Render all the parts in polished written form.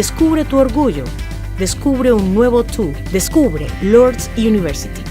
Descubre tu orgullo. Descubre un nuevo tú. Descubre Lourdes University.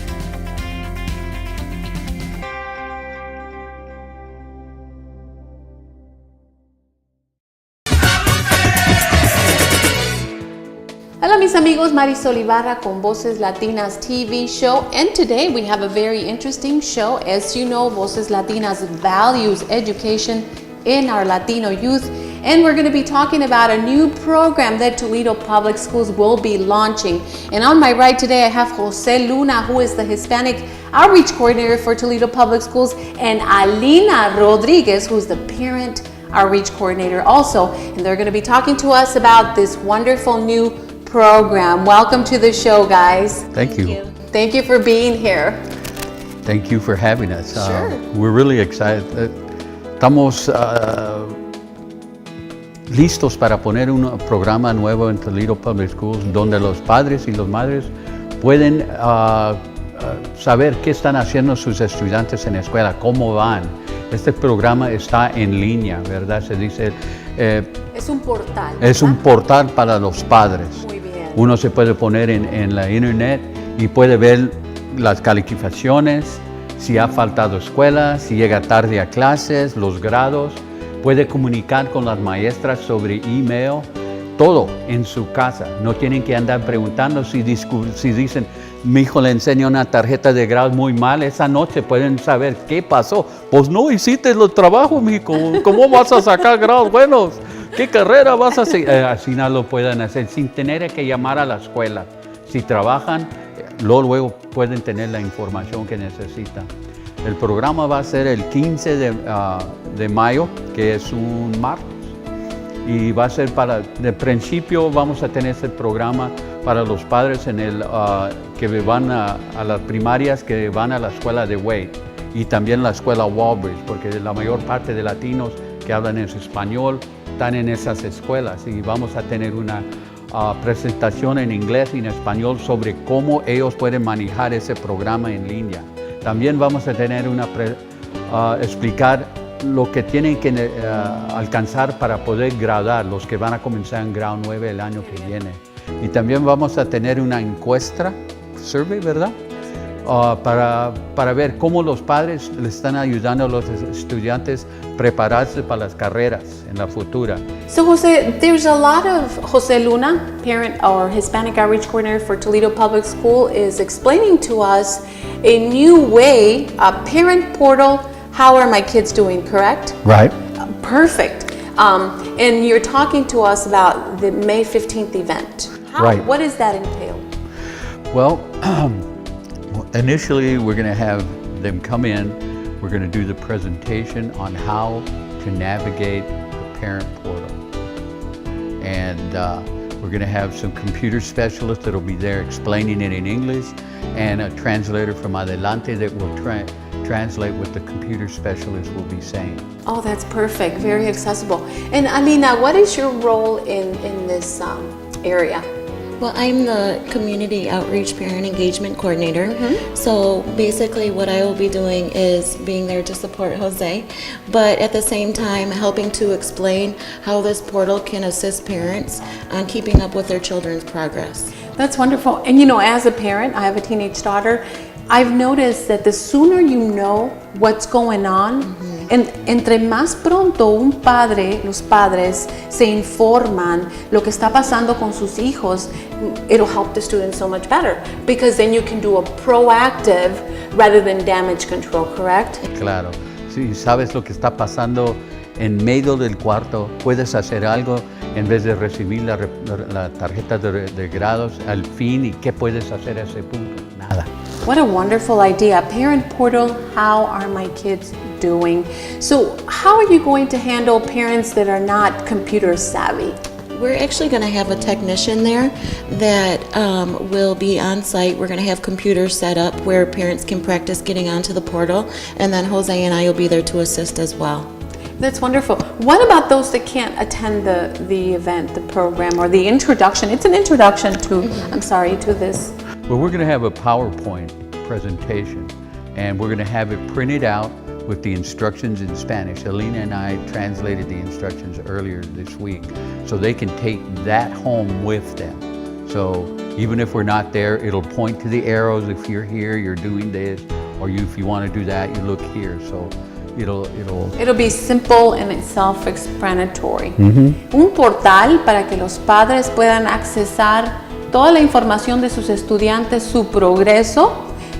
Hola mis amigos, Marisol Ibarra con Voces Latinas TV show, and today we have a very interesting show. As you know, Voces Latinas values education in our Latino youth, and we're going to be talking about a new program that Toledo Public Schools will be launching. And on my right today I have Jose Luna, who is the Hispanic Outreach Coordinator for Toledo Public Schools, and Alina Rodriguez, who's the Parent Outreach Coordinator also, and they're going to be talking to us about this wonderful new program. Welcome to the show, guys. Thank you. Thank you for being here. Thank you for having us. Sure. We're really excited. Estamos listos para poner un programa nuevo en Toledo Public Schools donde los padres y las madres pueden saber qué están haciendo sus estudiantes en la escuela, cómo van. Este programa está en línea, ¿verdad? Se dice... es un portal. Es un portal para los padres. Muy bien. Uno se puede poner en la internet y puede ver las calificaciones, si ha faltado escuela, si llega tarde a clases, los grados. Puede comunicar con las maestras sobre email, todo en su casa. No tienen que andar preguntando si dicen, mi hijo le enseñó una tarjeta de grado muy mal, esa noche pueden saber qué pasó. Pues no hiciste el trabajo, mijo. ¿Cómo vas a sacar grados buenos? ¿Qué carrera vas a hacer? Así no lo pueden hacer sin tener que llamar a la escuela. Si trabajan, luego pueden tener la información que necesitan. El programa va a ser el 15 de mayo, que es un martes. Y va a ser de principio vamos a tener este programa para los padres que van a las primarias, que van a la escuela de Wade y también la escuela Walbridge, porque la mayor parte de latinos que hablan en español están en esas escuelas, y vamos a tener una presentación en inglés y en español sobre cómo ellos pueden manejar ese programa en línea. También vamos a tener explicar lo que tienen que alcanzar para poder graduar, los que van a comenzar en grado 9 el año que viene. Y también vamos a tener una encuesta, survey, ¿verdad? Para ver cómo los padres le están ayudando a los estudiantes a prepararse para las carreras en la futura. So Jose, there's a lot of, Jose Luna, parent or Hispanic Outreach Coordinator for Toledo Public School, is explaining to us a new way, a parent portal. How are my kids doing, correct? Right. Perfect. And you're talking to us about the May 15th event. Right. What does that entail? Well, initially we're going to have them come in. We're going to do the presentation on how to navigate the parent portal. And we're going to have some computer specialists that will be there explaining it in English, and a translator from Adelante that will translate what the computer specialist will be saying. Oh, that's perfect. Very accessible. And Alina, what is your role in this area? Well, I'm the Community Outreach Parent Engagement Coordinator. So basically what I will be doing is being there to support Jose, but at the same time helping to explain how this portal can assist parents on keeping up with their children's progress. That's wonderful. And you know, as a parent, I have a teenage daughter, I've noticed that the sooner you know what's going on, entre más pronto los padres se informan lo que está pasando con sus hijos, it'll help the students so much better, because then you can do a proactive rather than damage control, correct? Claro, si sabes lo que está pasando en medio del cuarto, puedes hacer algo en vez de recibir la tarjeta de grados al fin. ¿Y qué puedes hacer a ese punto? Nada. What a wonderful idea. Parent portal, how are my kids doing? So how are you going to handle parents that are not computer savvy? We're actually going to have a technician there that will be on site. We're going to have computers set up where parents can practice getting onto the portal, and then Jose and I will be there to assist as well. That's wonderful. What about those that can't attend the event, the program, or the introduction? It's an introduction to, to this. Well, we're going to have a PowerPoint presentation, and we're going to have it printed out with the instructions in Spanish. Alina and I translated the instructions earlier this week, so they can take that home with them. So even if we're not there, it'll point to the arrows. If you're here, you're doing this, or if you want to do that, you look here. So It'll be simple and it's self-explanatory. Un portal para que los padres puedan accesar toda la información de sus estudiantes, su progreso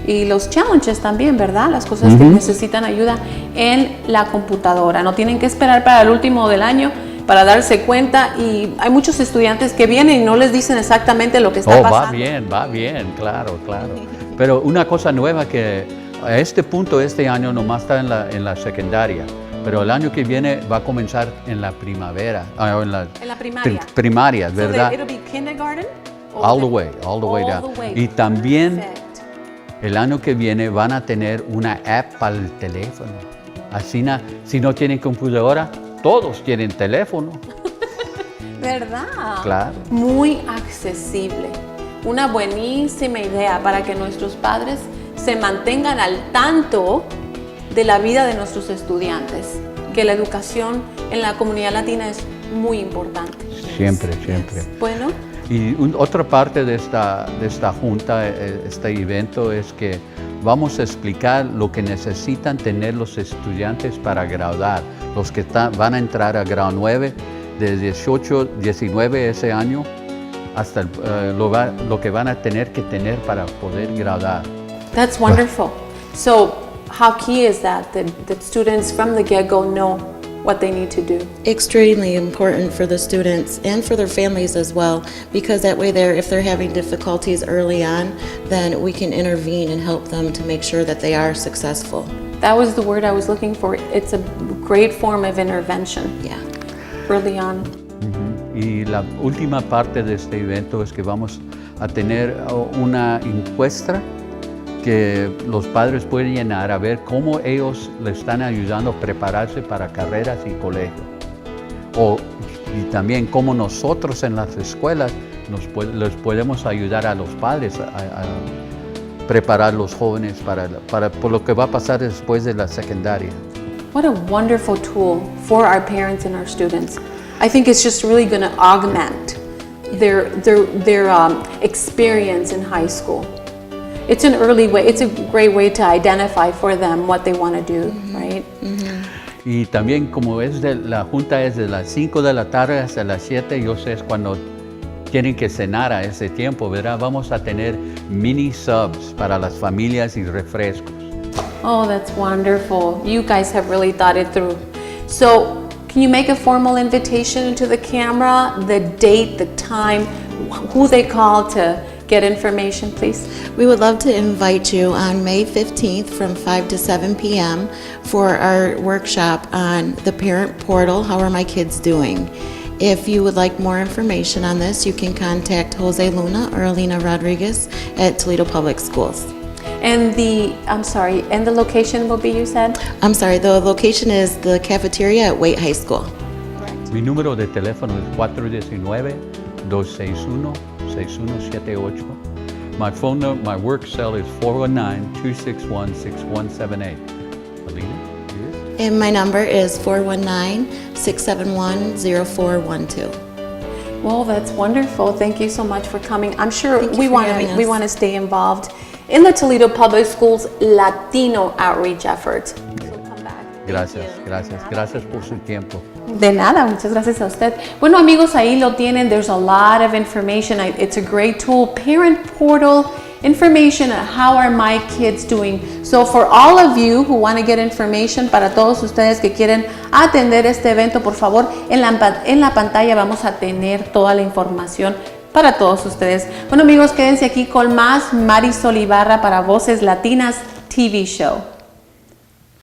y los challenges también, ¿verdad? Las cosas que necesitan ayuda en la computadora. No tienen que esperar para el último del año para darse cuenta, y hay muchos estudiantes que vienen y no les dicen exactamente lo que está pasando. Va bien, claro. Pero una cosa nueva que a este punto, este año nomás está en la secundaria, pero el año que viene va a comenzar en la primavera, en la primaria, ¿verdad? So it'll be kindergarten? All the way down. Y también el año que viene van a tener una app para el teléfono. Así si no tienen computadora, todos tienen teléfono. ¿Verdad? Claro. Muy accesible. Una buenísima idea para que nuestros padres se mantengan al tanto de la vida de nuestros estudiantes, que la educación en la comunidad latina es muy importante. Siempre. Bueno. Y otra parte de esta junta, este evento, es que vamos a explicar lo que necesitan tener los estudiantes para graduar. Los que van a entrar a grado 9, de 18, 19 ese año, hasta lo que van a tener que tener para poder graduar. That's wonderful. So how key is that students from the get-go know what they need to do? Extremely important for the students and for their families as well, because that way if they're having difficulties early on, then we can intervene and help them to make sure that they are successful. That was the word I was looking for. It's a great form of intervention. Yeah. Early on. Y la última parte de este evento es que vamos a tener una encuesta que los padres pueden llenar a ver cómo ellos le están ayudando a prepararse para carreras y colegio. Y también cómo nosotros en las escuelas les podemos ayudar a los padres a preparar a los jóvenes por lo que va a pasar después de la secundaria. What a wonderful tool for our parents and our students. I think it's just really going to augment their experience in high school. It's an early way. It's a great way to identify for them what they want to do, right? Y también como la junta es de las 5 de la tarde hasta las 7, yo sé es cuando tienen que cenar a ese tiempo, ¿verdad? Vamos a tener mini subs para las familias y refrescos. Oh, that's wonderful. You guys have really thought it through. So, can you make a formal invitation to the camera, the date, the time, who they call to get information, please? We would love to invite you on May 15th from 5 to 7 p.m. for our workshop on the parent portal, How Are My Kids Doing? If you would like more information on this, you can contact Jose Luna or Alina Rodriguez at Toledo Public Schools. And the location will be, you said? I'm sorry, the location is the cafeteria at Wade High School. Mi número de teléfono es 419-261-6178. My work cell is 419-261-6178. Alina, yours? And my number is 419-671-0412. Well, that's wonderful. Thank you so much for coming. I'm sure Thank you we for having us. want to stay involved in the Toledo Public Schools Latino outreach effort. So come back. Gracias por su tiempo. De nada, muchas gracias a usted. Bueno, amigos, ahí lo tienen. There's a lot of information. It's a great tool. Parent portal information on how are my kids doing. So for all of you who want to get information, para todos ustedes que quieren atender este evento, por favor, en la pantalla vamos a tener toda la información para todos ustedes. Bueno, amigos, quédense aquí con más Marisol Ibarra para Voces Latinas TV Show.